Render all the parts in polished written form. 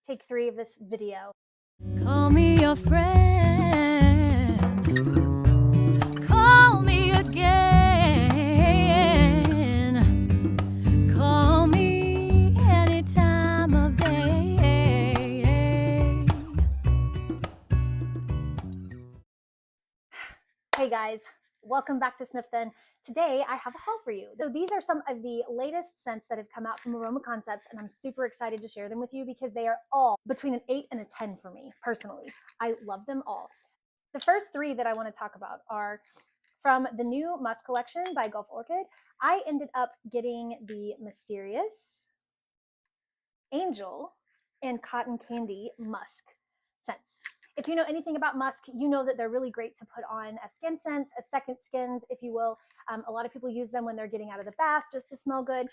take 3 of this video. Call me your friend. Call me again. Call me any time of day. Hey guys, welcome back to Sniffthen. Today I have a haul for you. So these are some of the latest scents that have come out from Aroma Concepts, and I'm super excited to share them with you because they are all between an 8 and a 10 for me personally. I love them all. The first 3 that I want to talk about are from the new Musk collection by Orchid. I ended up getting the Mysterious, Angel, and Cotton Candy Musk scents. If you know anything about musk, you know that they're really great to put on as skin scents, as second skins, if you will. A lot of people use them when they're getting out of the bath just to smell good.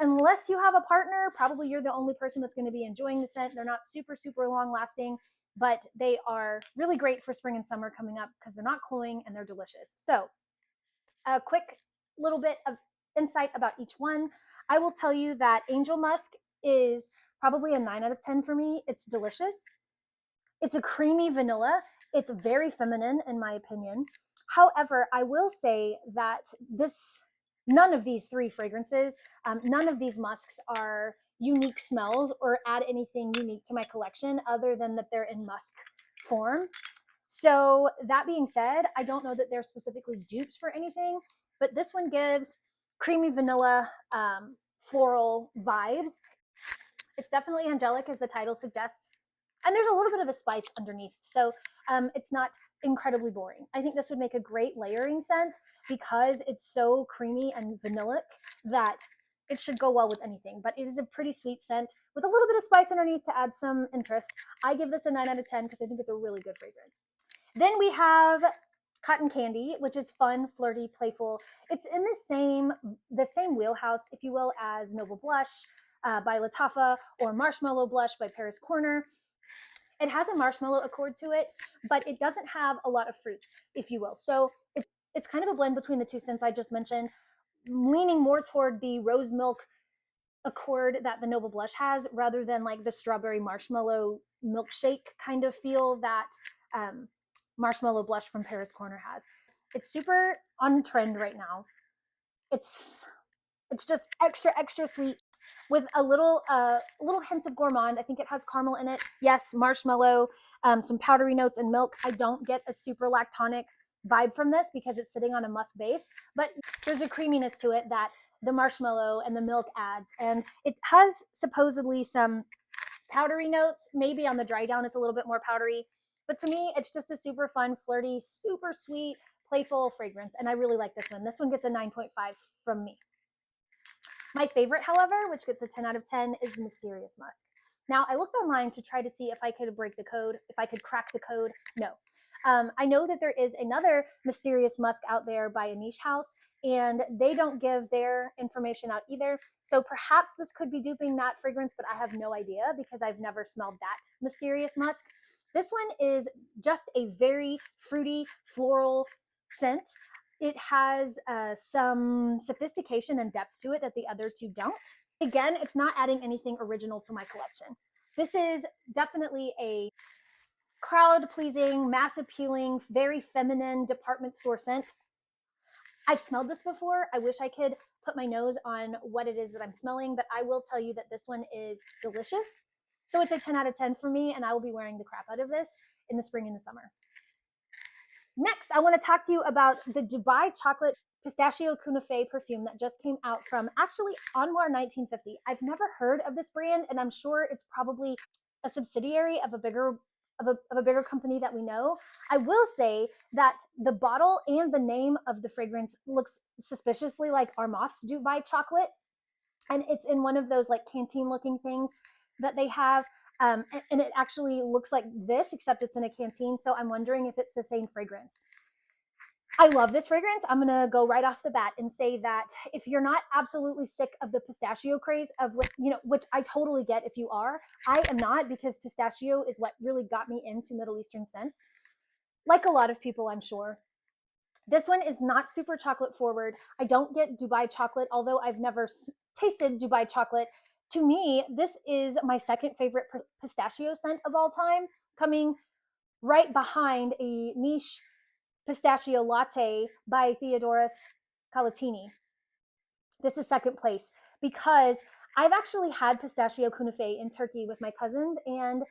Unless you have a partner, probably you're the only person that's going to be enjoying the scent. They're not super, super long lasting, but they are really great for spring and summer coming up because they're not cloying and they're delicious. So a quick little bit of insight about each one. I will tell you that Angel Musk is probably a 9 out of 10 for me. It's delicious. It's a creamy vanilla. It's very feminine in my opinion. However, I will say that none of these 3 fragrances, none of these musks are unique smells or add anything unique to my collection other than that they're in musk form. So that being said, I don't know that they're specifically dupes for anything, but this one gives creamy vanilla floral vibes. It's definitely angelic, as the title suggests. And there's a little bit of a spice underneath. So it's not incredibly boring. I think this would make a great layering scent because it's so creamy and vanillic that it should go well with anything. But it is a pretty sweet scent with a little bit of spice underneath to add some interest. I give this a 9 out of 10 because I think it's a really good fragrance. Then we have Cotton Candy, which is fun, flirty, playful. It's in the same wheelhouse, if you will, as Noble Blush by Lattafa or Marshmallow Blush by Paris Corner. It has a marshmallow accord to it, but it doesn't have a lot of fruits, if you will. So it's kind of a blend between the 2 scents I just mentioned, leaning more toward the rose milk accord that the Noble Blush has rather than like the strawberry marshmallow milkshake kind of feel that Marshmallow Blush from Paris Corner has. It's super on trend right now. It's just extra sweet with a little hint of gourmand. I think it has caramel in it. Yes, marshmallow, some powdery notes and milk. I don't get a super lactonic vibe from this because it's sitting on a musk base, but there's a creaminess to it that the marshmallow and the milk adds, and it has supposedly some powdery notes. Maybe on the dry down it's a little bit more powdery, but to me it's just a super fun, flirty, super sweet, playful fragrance, and I really like this one. This one gets a 9.5 from me. My favorite, however, which gets a 10 out of 10, is Mysterious Musk. Now, I looked online to try to see if I could break the code, if I could crack the code. No. I know that there is another Mysterious Musk out there by a niche house, and they don't give their information out either. So perhaps this could be duping that fragrance, but I have no idea because I've never smelled that Mysterious Musk. This one is just a very fruity, floral scent. It has some sophistication and depth to it that the other 2 don't. Again, it's not adding anything original to my collection. This is definitely a crowd-pleasing, mass-appealing, very feminine department store scent. I've smelled this before. I wish I could put my nose on what it is that I'm smelling, but I will tell you that this one is delicious. So it's a 10 out of 10 for me, and I will be wearing the crap out of this in the spring and the summer. Next, I want to talk to you about the Dubai Chocolate Pistachio Kunafe perfume that just came out from actually Anwar 1950. I've never heard of this brand, and I'm sure it's probably a subsidiary of a bigger company that we know. I will say that the bottle and the name of the fragrance looks suspiciously like Armaf's Dubai Chocolate, and it's in one of those like canteen looking things that they have. And it actually looks like this, except it's in a canteen. So I'm wondering if it's the same fragrance. I love this fragrance. I'm going to go right off the bat and say that if you're not absolutely sick of the pistachio craze, of which I totally get if you are, I am not, because pistachio is what really got me into Middle Eastern scents. Like a lot of people, I'm sure. This one is not super chocolate forward. I don't get Dubai chocolate, although I've never tasted Dubai chocolate. To me, this is my second favorite pistachio scent of all time, coming right behind a niche pistachio latte by Theodoros Calatini. This is second place because I've actually had pistachio kunafe in Turkey with my cousins, and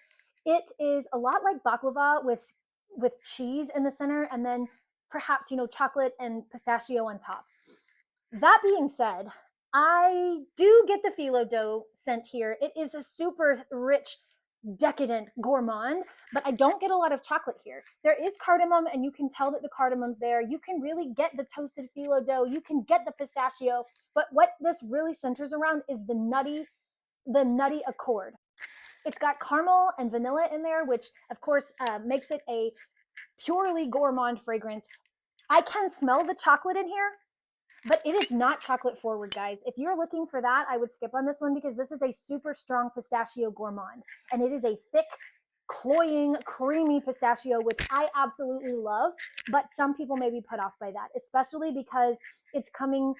it is a lot like baklava with cheese in the center, and then perhaps chocolate and pistachio on top. That being said, I do get the phyllo dough scent here. It is a super rich, decadent gourmand, but I don't get a lot of chocolate here. There is cardamom, and you can tell that the cardamom's there. You can really get the toasted phyllo dough. You can get the pistachio, but what this really centers around is the nutty accord. It's got caramel and vanilla in there, which of course makes it a purely gourmand fragrance. I can smell the chocolate in here, but it is not chocolate forward, guys. If you're looking for that, I would skip on this one because this is a super strong pistachio gourmand, and it is a thick, cloying, creamy pistachio, which I absolutely love, but some people may be put off by that, especially because it's coming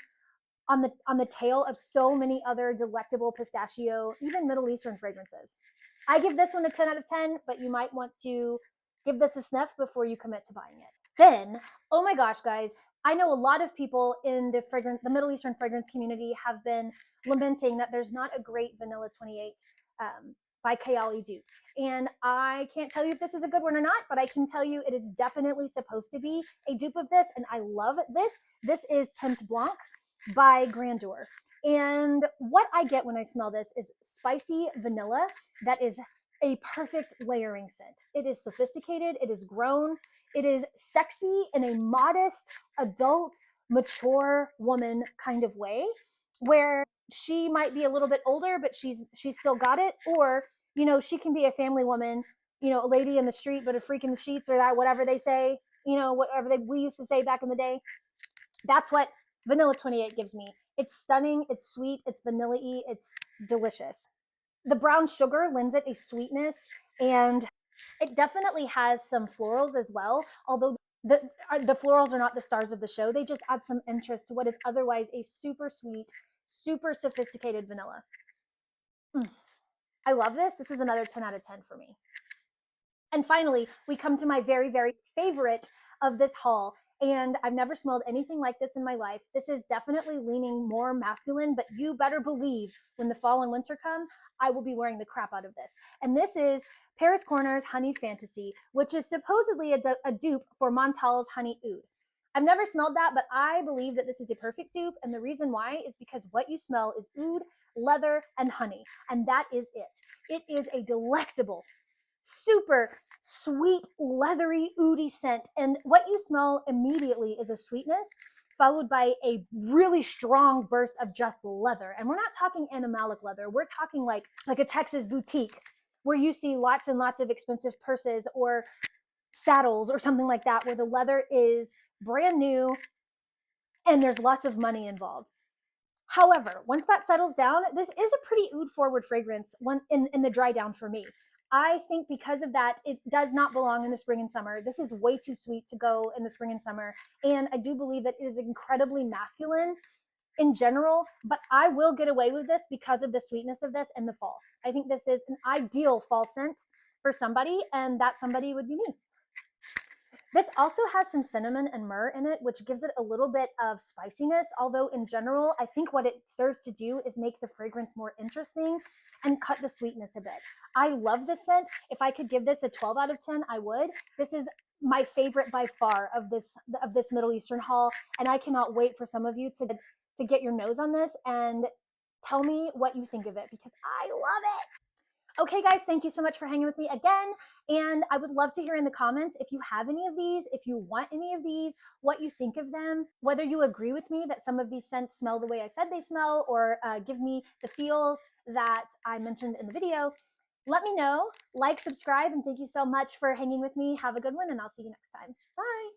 on the tail of so many other delectable pistachio, even Middle Eastern fragrances. I give this one a 10 out of 10, but you might want to give this a sniff before you commit to buying it. Then, oh my gosh, guys, I know a lot of people in the Middle Eastern fragrance community have been lamenting that there's not a great Vanilla 28 by Kayali dupe. And I can't tell you if this is a good one or not, but I can tell you it is definitely supposed to be a dupe of this, and I love this. This is Tempt Blanc by Grandeur. And what I get when I smell this is spicy vanilla that is a perfect layering scent. It is sophisticated, it is grown, it is sexy in a modest, adult, mature woman kind of way, where she might be a little bit older, but she's still got it. Or, she can be a family woman, a lady in the street, but a freak in the sheets, or that, whatever they say, whatever we used to say back in the day. That's what Vanilla 28 gives me. It's stunning, it's sweet, it's vanilla-y, it's delicious. The brown sugar lends it a sweetness, and it definitely has some florals as well, although the florals are not the stars of the show. They just add some interest to what is otherwise a super sweet, super sophisticated vanilla. I love this. This is another 10 out of 10 for me. And finally, we come to my very, very favorite of this haul. And I've never smelled anything like this in my life. This is definitely leaning more masculine, but you better believe when the fall and winter come, I will be wearing the crap out of this. And this is Paris Corner's Honeyed Fantasy, which is supposedly a dupe for Montal's Honey Oud. I've never smelled that, but I believe that this is a perfect dupe. And the reason why is because what you smell is oud, leather, and honey. And that is it. It is a delectable, super sweet, leathery, oudy scent. And what you smell immediately is a sweetness followed by a really strong burst of just leather. And we're not talking animalic leather. We're talking like a Texas boutique where you see lots and lots of expensive purses or saddles or something like that, where the leather is brand new and there's lots of money involved. However, once that settles down, this is a pretty oud forward fragrance in the dry down for me. I think because of that, it does not belong in the spring and summer. This is way too sweet to go in the spring and summer. And I do believe that it is incredibly masculine in general, but I will get away with this because of the sweetness of this in the fall. I think this is an ideal fall scent for somebody, and that somebody would be me. This also has some cinnamon and myrrh in it, which gives it a little bit of spiciness. Although in general, I think what it serves to do is make the fragrance more interesting and cut the sweetness a bit. I love this scent. If I could give this a 12 out of 10, I would. This is my favorite by far of this Middle Eastern haul, and I cannot wait for some of you to get your nose on this and tell me what you think of it, because I love it. Okay, guys, thank you so much for hanging with me again. And I would love to hear in the comments if you have any of these, if you want any of these, what you think of them, whether you agree with me that some of these scents smell the way I said they smell, or give me the feels that I mentioned in the video. Let me know, like, subscribe, and thank you so much for hanging with me. Have a good one, and I'll see you next time. Bye.